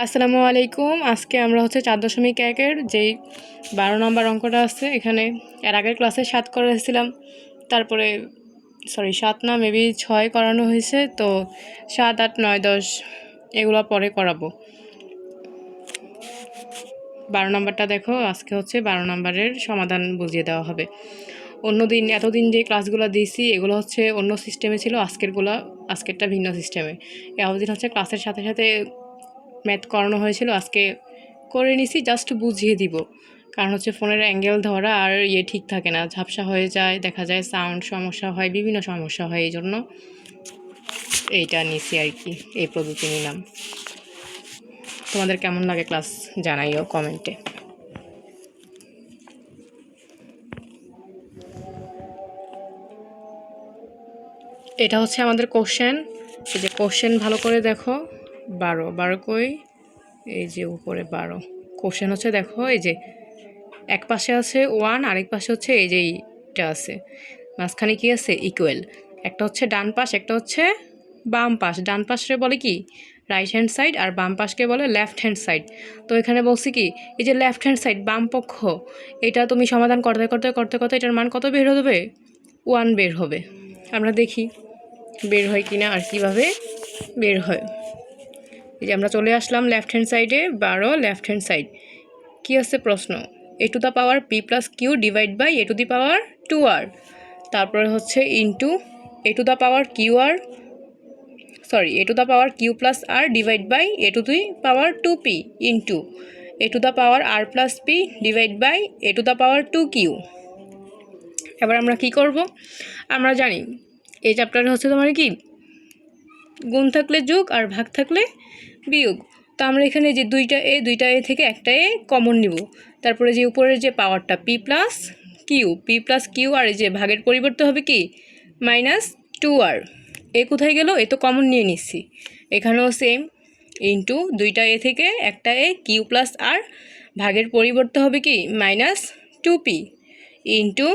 আসসালামু আলাইকুম। আজকে আমরা 4.1-এর যেই 12 নম্বর অঙ্কটা আছে এখানে এর আগের ক্লাসে 7 করেছিলাম, তারপরে 7 না মেবি 6 করানো হয়েছে, তো 7, 8, 9, 10 এগুলো পরে করাবো। 12 নম্বরটা দেখো, আজকে 12 নম্বরের সমাধান বুঝিয়ে দেওয়া হবে। এতদিন যে ক্লাসগুলো দিয়েছি এগুলো অন্য সিস্টেমে ছিল, আজকেরটা ভিন্ন সিস্টেমে। এতদিন ক্লাসের সাথে সাথে ম্যাথ করানো হয়েছিল, আজকে করে নিছি জাস্ট বুঝিয়ে দিব। কারণ ফোনের অ্যাঙ্গেল ধরা আর ঠিক থাকে না, ঝাপসা হয়ে যায়, দেখা যায় সাউন্ড সমস্যা হয়, বিভিন্ন সমস্যা হয়, এই জন্য এইটা নিছি আর কি, এই পদ্ধতি নিলাম। তোমাদের কেমন লাগে ক্লাস জানাইও কমেন্টে। এটা আমাদের কোশ্চেন। এই যে কোশ্চেন ভালো করে দেখো, 12 কই, এই যে উপরে 12 কোশ্চেন দেখো, এই যে এক পাশে আছে 1, আরেক পাশে এই যে এইটা আছে, মাঝখানে কি আছে ইকুয়াল। একটা ডান পাশ, একটা বাম পাশ। ডান পাশে বলে কি রাইট হ্যান্ড সাইড, আর বাম পাশকে বলে লেফট হ্যান্ড সাইড। তো এখানে বলছি কি এই যে লেফট হ্যান্ড সাইড বাম পক্ষ, এটা তুমি সমাধান করতে করতে করতে করতে এটার মান কত বের হবে? 1 বের হবে। আমরা দেখি বের হয় কিনা আর কিভাবে বের হয়। এই যে আমরা চলে আসলাম লেফট হ্যান্ড সাইডে, 12 লেফট হ্যান্ড সাইড। কি আছে প্রশ্ন? a to the power p plus Q divide by a to the power 2r, তারপরে into a to the power a to the power Q plus R divide by a to the power 2p into a to the power r plus p divide by a to the power 2q। এবার আমরা কি করব? আমরা জানি এই চ্যাপ্টারে তোমার কি গুণ থাকলে যোগ আর ভাগ থাকলে বিয়োগ। তো আমরা এখানে যে দুইটা এ থেকে একটা এ কমন নিব, তারপরে যে উপরের যে পাওয়ারটা p প্লাস কিউ, আর এই যে ভাগের পরিবর্তে হবে কি -2r। এ কোথায় গেল? এ তো কমন নিয়ে নিচ্ছি, এখানেও সেম, ইন্টু দুইটা এ থেকে একটা এ কিউ প্লাস আর, ভাগের পরিবর্তে হবে কি -2p ইন্টু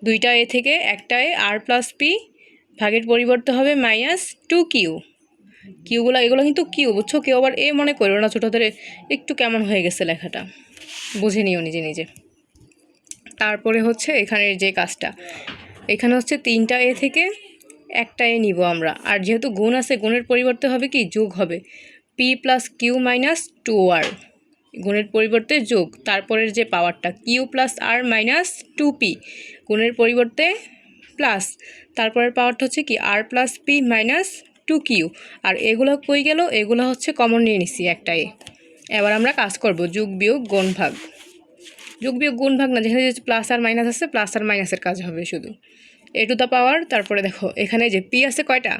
দুইটা এ থেকে একটা এ আর প্লাস পি, ভাগের পরিবর্তে হবে -2q। কিউগুলো এগুলো কিন্তু কিউ, বুঝছো? কেউ আবার এ মনে করো না, ছোটো ধরে একটু কেমন হয়ে গেছে লেখাটা, বুঝে নিও নিজে নিজে। তারপরে এখানের যে কাজটা, এখানে তিনটা এ থেকে একটা এ নিব আমরা, আর যেহেতু গুণ আছে গুণের পরিবর্তে হবে কি যোগ হবে, p plus Q minus 2r, গুণের পরিবর্তে যোগ, তারপরের যে পাওয়ারটা কিউ প্লাস আর মাইনাস 2p, গুণের পরিবর্তে প্লাস, তারপরের পাওয়ারটা কি আর প্লাস পি মাইনাস 2q। আর এগুলো কই গেল? এগুলো কমন নিয়ে নিছি একটা এ। এবার আমরা কাজ করব যোগ বিয়োগ গুণ ভাগ। যোগ বিয়োগ গুণ ভাগ না, যেখানে প্লাস আর মাইনাস আছে, প্লাস আর মাইনাসের কাজ হবে শুধু। এ টু দ্য পাওয়ার, তারপরে দেখো এখানে যে পি আছে কয়টা?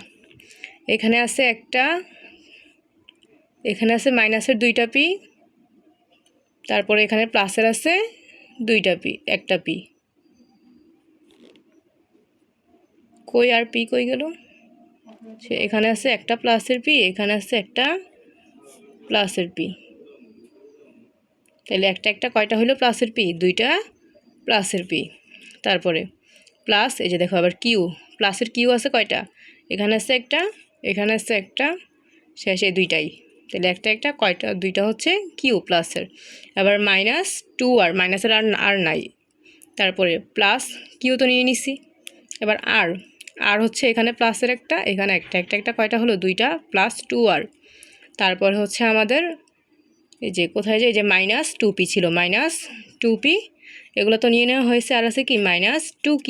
এখানে আছে একটা, এখানে আছে মাইনাসের 2টা পি, তারপরে এখানে প্লাসের আছে 2টা পি, একটা পি। কই আর পি কই গেল? এখানে আছে একটা প্লাসের পি, এখানে আছে একটা প্লাসের পি, তাহলে একটা একটা কয়টা হলো প্লাসের পি? 2টা প্লাসের পি। তারপরে প্লাস, এই যে দেখো আবার কিউ, প্লাসের কিউ আছে কয়টা? এখানে আছে একটা, এখানে আছে একটা, শেষে 2টাই, তাহলে একটা একটা কয়টা? 2টা কিউ প্লাসের। আবার -2r, মাইনাসের আর নাই, তারপরে প্লাস কিউ তো নিয়ে নিছি। এবার আর এখানে প্লাসের একটা, এখানে একটা, একটা একটা কয়টা হলো? 2টা প্লাস 2r। তারপর আমাদের এই যে কোথায় যে এই যে -2p ছিল, -2p, এগুলো তো নিয়ে নেওয়া হয়েছে, আর আছে কি -2q।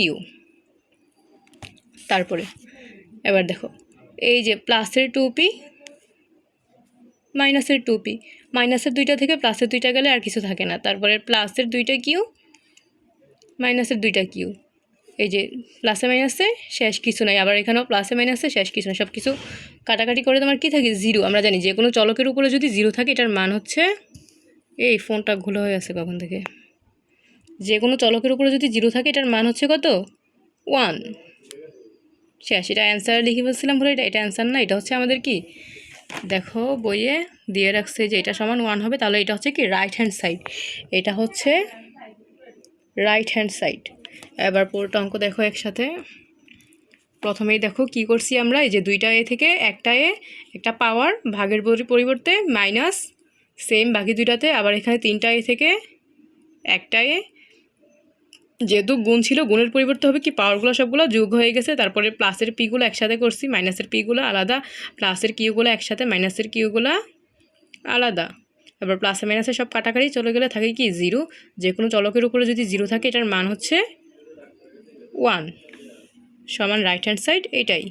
তারপরে এবার দেখো এই যে প্লাসের 2p, মাইনাসের 2p, মাইনাসের 2টা থেকে প্লাসের 2টা গেলে আর কিছু থাকে না, তারপরে প্লাসের 2টা কিউ, মাইনাসের 2টা কিউ, এই যে প্লাসে মাইনাসে শেষ কিছু নাই, আবার এখানেও প্লাসে মাইনাসে শেষ কিছু নাই, সব কিছু কাটাকাটি করে তোমার কি থাকে? 0। আমরা জানি যে কোনো চলকের উপরে যদি 0 থাকে এটার মান এই ফোনটা ঘুলো হয়ে আছে কখন থেকে, যে কোনো চলকের উপরে যদি 0 থাকে এটার মান কত? 1। শেষ। এটা অ্যান্সার লিখে বলছিলাম বলে এটা অ্যান্সার না, এটা আমাদের কি দেখো বইয়ে দিয়ে রাখছে যে এটা সমান 1 হবে, তাহলে এটা কি রাইট হ্যান্ড সাইড, এটা রাইট হ্যান্ড সাইড। এবার পুরোটা অঙ্ক দেখো একসাথে। প্রথমেই দেখো কি করছি আমরা, এই যে 2টা এ থেকে একটা এ, একটা পাওয়ার ভাগের পরিবর্তে মাইনাস, সেম বাকি 2টাতে আবার এখানে 3টা এ থেকে একটা এ, যেহেতু গুণ ছিল গুণের পরিবর্তে হবে কি পাওয়ারগুলো সবগুলো যোগ হয়ে গেছে, তারপরে প্লাসের পিগুলো একসাথে করছি, মাইনাসের পিগুলো আলাদা, প্লাসের কিউগুলো একসাথে, মাইনাসের কিউগুলো আলাদা। তারপর প্লাসে মাইনাসে সব কাটাকাটি চলে গেলে থাকে কি 0। যে কোনো চলকের উপরে যদি 0 থাকে এটার মান হচ্ছে 1 সমান রাইট হ্যান্ড সাইড এটাই।